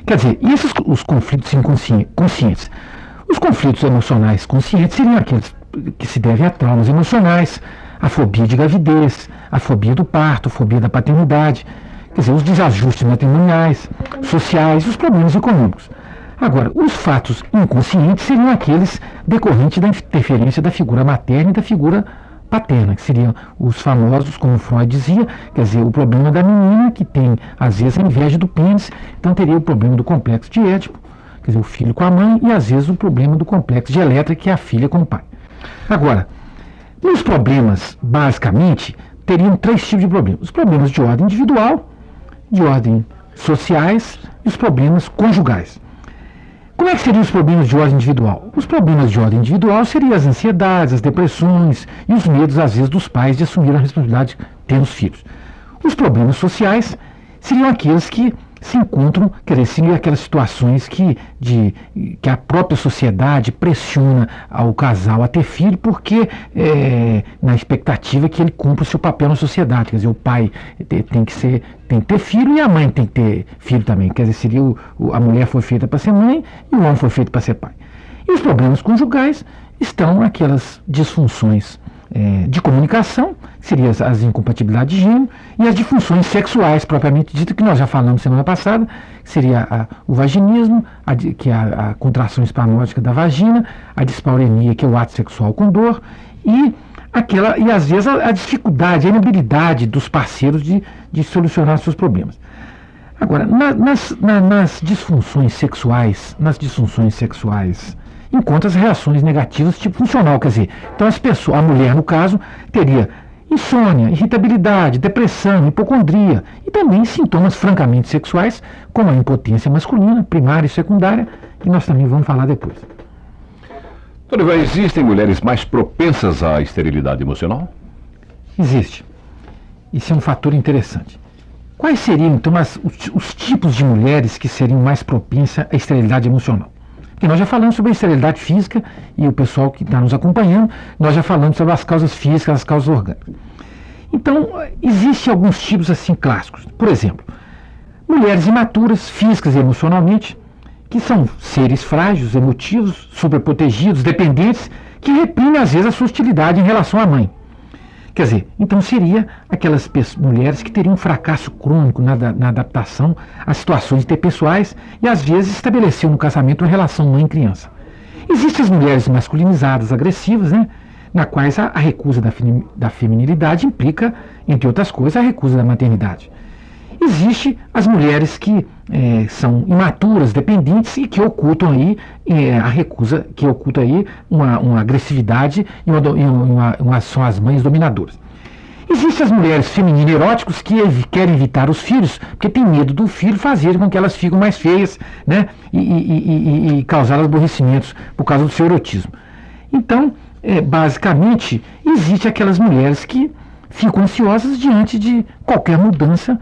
Quer dizer, e esses os conflitos conscientes? Os conflitos emocionais conscientes seriam aqueles que se devem a traumas emocionais, a fobia de gravidez, a fobia do parto, a fobia da paternidade, quer dizer, os desajustes matrimoniais, sociais, os problemas econômicos. Agora, os fatos inconscientes seriam aqueles decorrentes da interferência da figura materna e da figura paterna, que seriam os famosos, como Freud dizia, quer dizer, o problema da menina que tem, às vezes, a inveja do pênis, então teria o problema do complexo de Édipo, quer dizer, o filho com a mãe, e às vezes o problema do complexo de Elétra, que é a filha com o pai. Agora, os problemas, basicamente, teriam 3 tipos de problemas. Os problemas de ordem individual, de ordem sociais e os problemas conjugais. Como é que seriam os problemas de ordem individual? Os problemas de ordem individual seriam as ansiedades, as depressões e os medos, às vezes, dos pais de assumir a responsabilidade de ter os filhos. Os problemas sociais seriam aqueles que se encontram, quer dizer, seriam aquelas situações que a própria sociedade pressiona ao casal a ter filho, porque na expectativa que ele cumpra o seu papel na sociedade. Quer dizer, o pai tem que ter filho e a mãe tem que ter filho também. Quer dizer, seria a mulher foi feita para ser mãe e o homem foi feito para ser pai. E os problemas conjugais estão aquelas disfunções de comunicação, seriam as incompatibilidades de gênero, e as disfunções sexuais, propriamente dita, que nós já falamos semana passada, que seria o vaginismo, que é a contração espasmódica da vagina, a dispareunia, que é o ato sexual com dor, e às vezes a dificuldade, a inabilidade dos parceiros de solucionar seus problemas. Agora, nas disfunções sexuais, encontra as reações negativas tipo funcional, quer dizer, então a mulher, no caso, teria insônia, irritabilidade, depressão, hipocondria e também sintomas francamente sexuais, como a impotência masculina, primária e secundária, que nós também vamos falar depois. Dona, existem mulheres mais propensas à esterilidade emocional? Existe. Isso é um fator interessante. Quais seriam, então, os tipos de mulheres que seriam mais propensas à esterilidade emocional? Porque nós já falamos sobre a esterilidade física e o pessoal que está nos acompanhando, nós já falamos sobre as causas físicas, as causas orgânicas. Então, existem alguns tipos assim clássicos. Por exemplo, mulheres imaturas, físicas e emocionalmente, que são seres frágeis, emotivos, superprotegidos, dependentes, que reprimem às vezes a sua hostilidade em relação à mãe. Quer dizer, então seria aquelas mulheres que teriam um fracasso crônico na adaptação às situações interpessoais e às vezes estabeleciam no casamento uma relação mãe-criança. Existem as mulheres masculinizadas, agressivas, né, na quais a recusa da feminilidade implica, entre outras coisas, a recusa da maternidade. Existem as mulheres que são imaturas, dependentes e que ocultam aí a recusa, que oculta aí uma agressividade e são as mães dominadoras. Existem as mulheres femininas eróticas que querem evitar os filhos, porque tem medo do filho fazer com que elas fiquem mais feias, né, e causar aborrecimentos por causa do seu erotismo. Então, basicamente, existem aquelas mulheres que ficam ansiosas diante de qualquer mudança,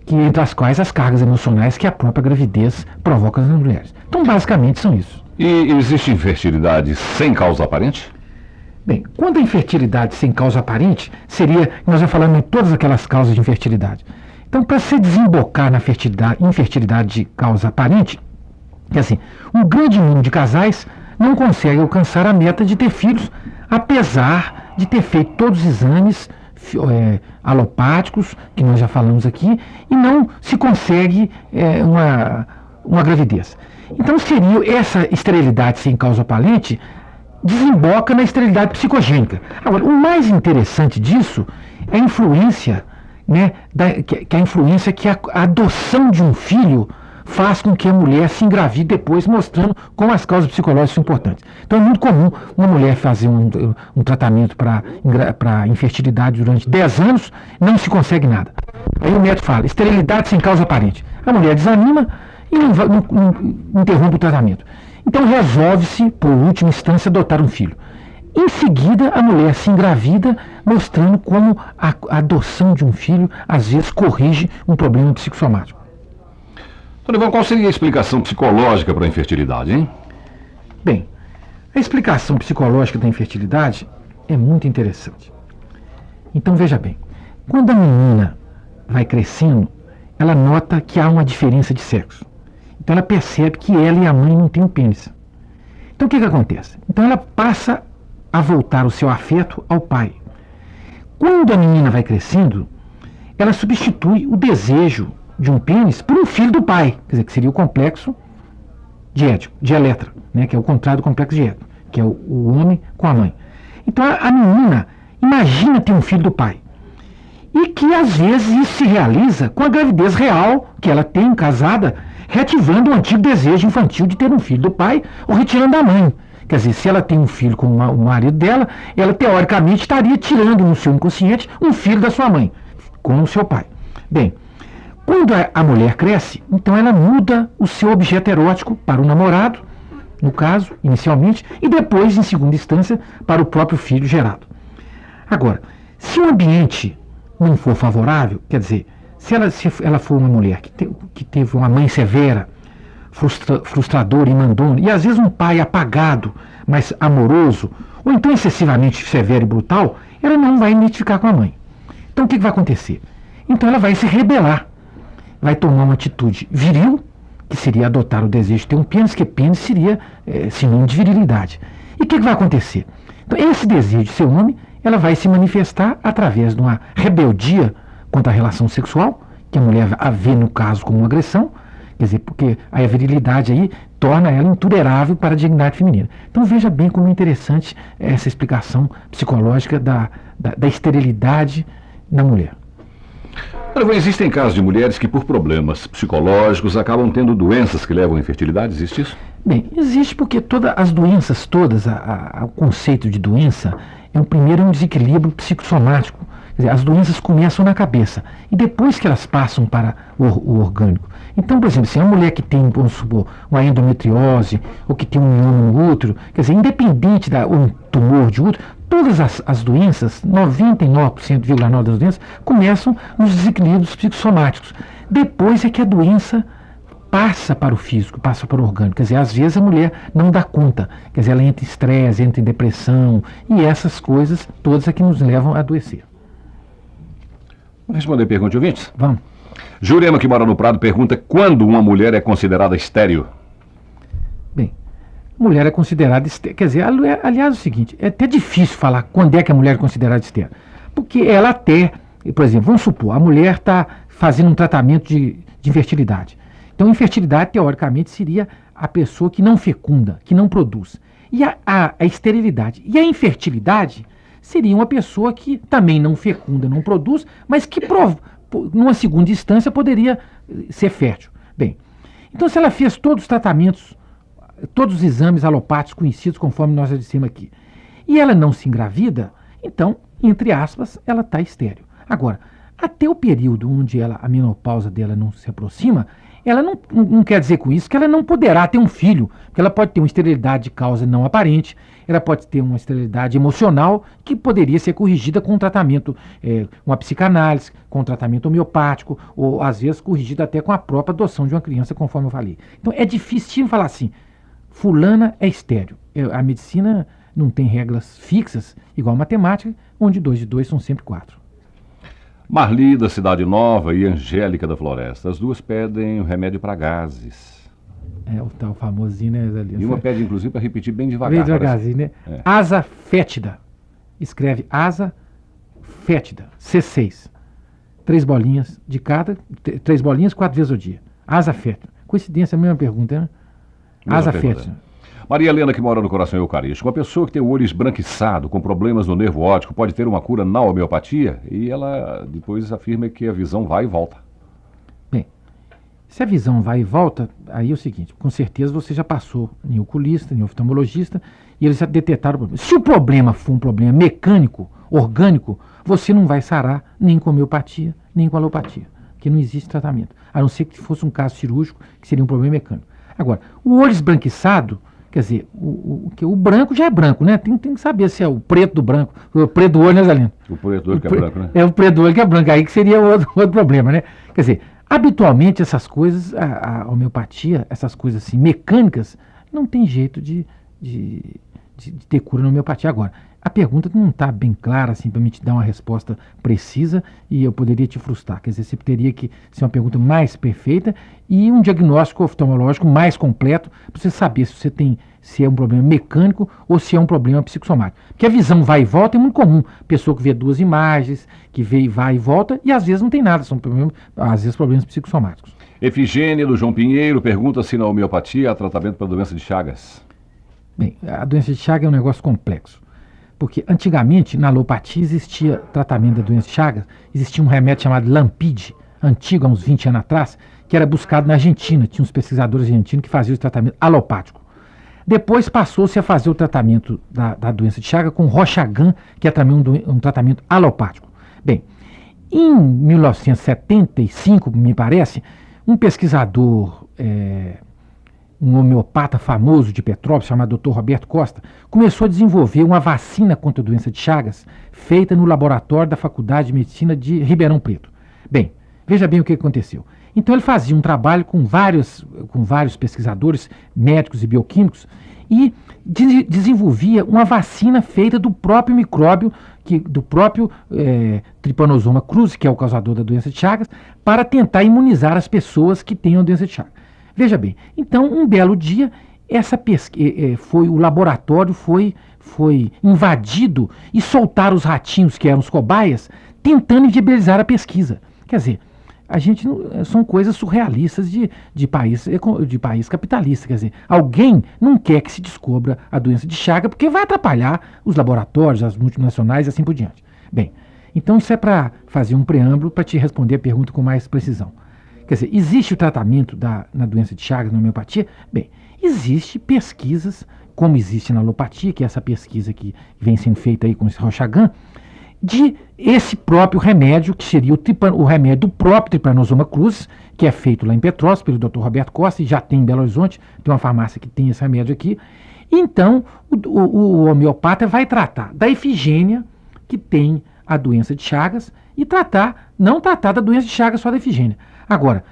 entre as quais as cargas emocionais que a própria gravidez provoca nas mulheres. Então, basicamente, são isso. E existe infertilidade sem causa aparente? Bem, quando a infertilidade sem causa aparente, nós já falamos em todas aquelas causas de infertilidade. Então, para se desembocar na infertilidade de causa aparente, é assim, um grande número de casais não consegue alcançar a meta de ter filhos, apesar de ter feito todos os exames alopáticos, que nós já falamos aqui, e não se consegue uma gravidez. Então, seria essa esterilidade sem causa aparente desemboca na esterilidade psicogênica. Agora, o mais interessante disso é a influência, né, que a influência que a adoção de um filho faz com que a mulher se engravide depois, mostrando como as causas psicológicas são importantes. Então é muito comum uma mulher fazer um tratamento para infertilidade durante 10 anos, não se consegue nada. Aí o médico fala, esterilidade sem causa aparente. A mulher desanima e não interrompe o tratamento. Então resolve-se, por última instância, adotar um filho. Em seguida, a mulher se engravida, mostrando como a adoção de um filho, às vezes, corrige um problema psicossomático. Dona Ivone, qual seria a explicação psicológica para a infertilidade, hein? Bem, a explicação psicológica da infertilidade é muito interessante. Então, veja bem, quando a menina vai crescendo, ela nota que há uma diferença de sexo. Então ela percebe que ela e a mãe não têm um pênis. Então o que acontece? Então ela passa a voltar o seu afeto ao pai. Quando a menina vai crescendo, ela substitui o desejo de um pênis por um filho do pai, quer dizer, que seria o complexo de Electra, né, que é o contrário do complexo de Édipo, que é o homem com a mãe. Então a menina imagina ter um filho do pai. E que às vezes isso se realiza com a gravidez real que ela tem casada, reativando o antigo desejo infantil de ter um filho do pai ou retirando da mãe. Quer dizer, se ela tem um filho com o marido dela, ela teoricamente estaria tirando no seu inconsciente um filho da sua mãe, com o seu pai. Bem, quando a mulher cresce, então ela muda o seu objeto erótico para o namorado, no caso, inicialmente, e depois, em segunda instância, para o próprio filho gerado. Agora, se o ambiente não for favorável, quer dizer, se ela for uma mulher que teve uma mãe severa, frustradora e mandona, e às vezes um pai apagado, mas amoroso, ou então excessivamente severo e brutal, ela não vai identificar com a mãe. Então o que vai acontecer? Então ela vai se rebelar, vai tomar uma atitude viril, que seria adotar o desejo de ter um pênis, que pênis seria sinônimo de virilidade. E o que vai acontecer? Então esse desejo de ser homem, ela vai se manifestar através de uma rebeldia contra a relação sexual, que a mulher a vê no caso como uma agressão, quer dizer, porque a virilidade aí torna ela intolerável para a dignidade feminina. Então veja bem como é interessante essa explicação psicológica da esterilidade na mulher. Existem casos de mulheres que, por problemas psicológicos, acabam tendo doenças que levam à infertilidade, existe isso? Bem, existe porque as doenças todas, o conceito de doença, primeiro um desequilíbrio psicossomático. Quer dizer, as doenças começam na cabeça e depois que elas passam para o orgânico. Então, por exemplo, se é uma mulher que tem, vamos supor, uma endometriose ou que tem um mioma no útero, quer dizer, independente ou um tumor de útero, todas as doenças, 99,9% das doenças, começam nos desequilíbrios psicossomáticos. Depois é que a doença passa para o físico, passa para o orgânico. Quer dizer, às vezes a mulher não dá conta. Quer dizer, ela entra em estresse, entra em depressão, e essas coisas todas é que nos levam a adoecer. Vamos responder a pergunta de ouvintes? Vamos. Jurema, que mora no Prado, pergunta quando uma mulher é considerada estéril. Bem, mulher é considerada estéril. Quer dizer, aliás, é o seguinte, é até difícil falar quando é que a mulher é considerada estéril. Porque ela até, por exemplo, vamos supor, a mulher está fazendo um tratamento de infertilidade. Então, infertilidade, teoricamente, seria a pessoa que não fecunda, que não produz. E a esterilidade. E a infertilidade seria uma pessoa que também não fecunda, não produz, mas que, numa segunda instância, poderia ser fértil. Bem, então se ela fez todos os tratamentos, todos os exames alopáticos conhecidos, conforme nós já dissemos aqui, e ela não se engravida, então, entre aspas, ela está estéril. Agora, até o período onde a menopausa dela não se aproxima, ela não quer dizer com isso que ela não poderá ter um filho, porque ela pode ter uma esterilidade de causa não aparente, ela pode ter uma esterilidade emocional que poderia ser corrigida com um tratamento, uma psicanálise, com um tratamento homeopático, ou às vezes corrigida até com a própria adoção de uma criança, conforme eu falei. Então é difícil falar assim, fulana é estéril. A medicina não tem regras fixas, igual a matemática, onde 2 de 2 são sempre 4. Marli, da Cidade Nova, e Angélica, da Floresta. As duas pedem o remédio para gases. O tal famosinho, né, Zé? E uma pede, inclusive, para repetir bem devagar. Bem devagarzinho, né? Asa fétida. Escreve asa fétida. C6. 3 bolinhas de cada. 3 bolinhas 4 vezes ao dia. Asa fétida. Coincidência, a mesma pergunta, né? Asa fétida. Maria Helena, que mora no Coração Eucarístico. Uma pessoa que tem o olho esbranquiçado, com problemas no nervo óptico, pode ter uma cura na homeopatia? E ela depois afirma que a visão vai e volta. Bem, se a visão vai e volta, aí é o seguinte, com certeza você já passou em oculista, em oftalmologista, e eles já detectaram o problema. Se o problema for um problema mecânico, orgânico, você não vai sarar nem com homeopatia, nem com alopatia, porque não existe tratamento. A não ser que fosse um caso cirúrgico, que seria um problema mecânico. Agora, o olho esbranquiçado, quer dizer, o branco já é branco, né? Tem que saber se é o preto do branco, o preto do olho, né, Zalino? O preto do olho que é branco, né? É o preto do olho que é branco, aí que seria outro problema, né? Quer dizer, habitualmente essas coisas, a homeopatia, essas coisas assim, mecânicas, não tem jeito de ter cura na homeopatia. Agora, a pergunta não está bem clara assim, para me te dar uma resposta precisa e eu poderia te frustrar. Quer dizer, você teria que ser uma pergunta mais perfeita e um diagnóstico oftalmológico mais completo para você saber se é um problema mecânico ou se é um problema psicossomático. Porque a visão vai e volta é muito comum. Pessoa que vê duas imagens, que vê e vai e volta e às vezes não tem nada, são às vezes problemas psicossomáticos. Efigênia do João Pinheiro pergunta se na homeopatia há tratamento para a doença de Chagas. Bem, a doença de Chagas é um negócio complexo. Porque antigamente, na alopatia, existia tratamento da doença de Chagas, existia um remédio chamado Lampide, antigo, há uns 20 anos atrás, que era buscado na Argentina. Tinha uns pesquisadores argentinos que faziam o tratamento alopático. Depois passou-se a fazer o tratamento da doença de Chagas com Roxagan, que é também um tratamento alopático. Bem, em 1975, me parece, um pesquisador, um homeopata famoso de Petrópolis, chamado Dr. Roberto Costa, começou a desenvolver uma vacina contra a doença de Chagas, feita no laboratório da Faculdade de Medicina de Ribeirão Preto. Bem, veja bem o que aconteceu. Então ele fazia um trabalho com vários pesquisadores, médicos e bioquímicos, e desenvolvia uma vacina feita do próprio micróbio, do próprio Trypanosoma cruzi, que é o causador da doença de Chagas, para tentar imunizar as pessoas que têm a doença de Chagas. Veja bem, então um belo dia o laboratório foi invadido e soltaram os ratinhos, que eram os cobaias, tentando inviabilizar a pesquisa. Quer dizer, são coisas surrealistas de país capitalista. Quer dizer, alguém não quer que se descubra a doença de Chagas porque vai atrapalhar os laboratórios, as multinacionais e assim por diante. Bem, então isso é para fazer um preâmbulo para te responder a pergunta com mais precisão. Quer dizer, existe o tratamento na doença de Chagas, na homeopatia? Bem, existe pesquisas, como existe na alopatia, que é essa pesquisa que vem sendo feita aí com esse Roxagan, de esse próprio remédio, que seria o remédio do próprio Trypanosoma cruzi, que é feito lá em Petrópolis, pelo Dr. Roberto Costa, e já tem em Belo Horizonte, tem uma farmácia que tem esse remédio aqui. Então, o homeopata vai tratar da efigênia, que tem a doença de Chagas, e não tratar da doença de Chagas só da efigênia. Agora,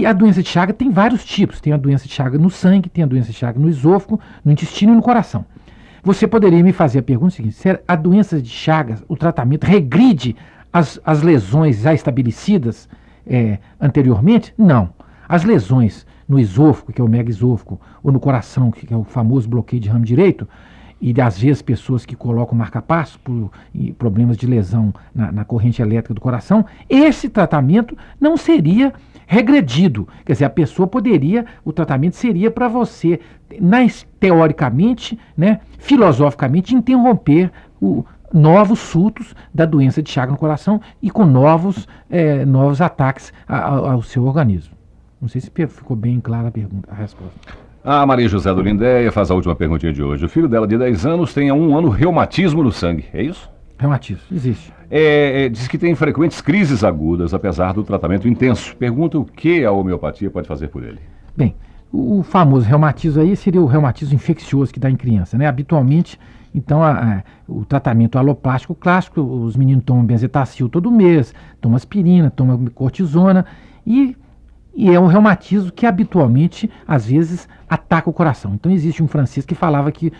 a doença de Chagas tem vários tipos. Tem a doença de Chagas no sangue, tem a doença de Chagas no esôfago, no intestino e no coração. Você poderia me fazer a pergunta seguinte: se a doença de Chagas, o tratamento regride as lesões já estabelecidas anteriormente? Não. As lesões no esôfago, que é o megaesôfago, ou no coração, que é o famoso bloqueio de ramo direito, e às vezes pessoas que colocam marca-passo por problemas de lesão na corrente elétrica do coração, esse tratamento não seria regredido. Quer dizer, o tratamento seria para você, teoricamente, filosoficamente, interromper novos surtos da doença de Chagas no coração e com novos ataques ao seu organismo. Não sei se ficou bem clara a resposta. A Maria José do Lindéia faz a última perguntinha de hoje. O filho dela, de 10 anos, tem há 1 ano reumatismo no sangue, é isso? Reumatismo, existe. Diz que tem frequentes crises agudas, apesar do tratamento intenso. Pergunta o que a homeopatia pode fazer por ele. Bem, o famoso reumatismo aí seria o reumatismo infeccioso que dá em criança, né? Habitualmente, então, o tratamento aloplástico clássico, os meninos tomam benzetacil todo mês, tomam aspirina, tomam cortisona e é um reumatismo que habitualmente, às vezes, ataca o coração. Então existe um francês que falava que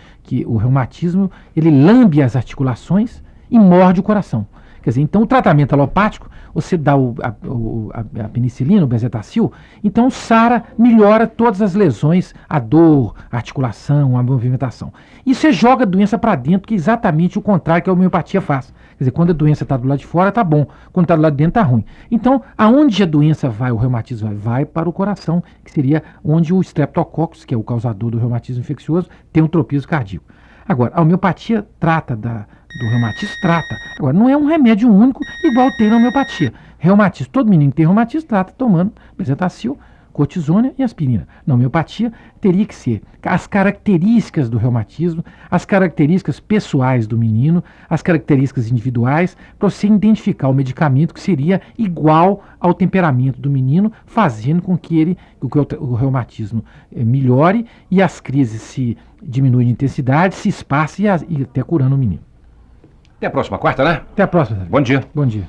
o reumatismo, ele lambe as articulações e morde o coração. Quer dizer, então o tratamento alopático, você dá a penicilina, o benzetacil, então melhora todas as lesões, a dor, a articulação, a movimentação. E você joga a doença para dentro, que é exatamente o contrário que a homeopatia faz. Quer dizer, quando a doença está do lado de fora, está bom. Quando está do lado de dentro, está ruim. Então, aonde a doença vai, o reumatismo vai para o coração, que seria onde o Streptococcus, que é o causador do reumatismo infeccioso, tem um tropismo cardíaco. Agora, a homeopatia trata do reumatismo, trata. Agora, não é um remédio único igual tem na homeopatia. Reumatismo, todo menino que tem reumatismo trata tomando benzetacil, cortisona e aspirina. Na homeopatia, teria que ser as características do reumatismo, as características pessoais do menino, as características individuais, para você identificar o medicamento que seria igual ao temperamento do menino, fazendo com que o reumatismo melhore e as crises se diminuem de intensidade, se espassem e até curando o menino. Até a próxima quarta, né? Até a próxima. Bom dia. Bom dia.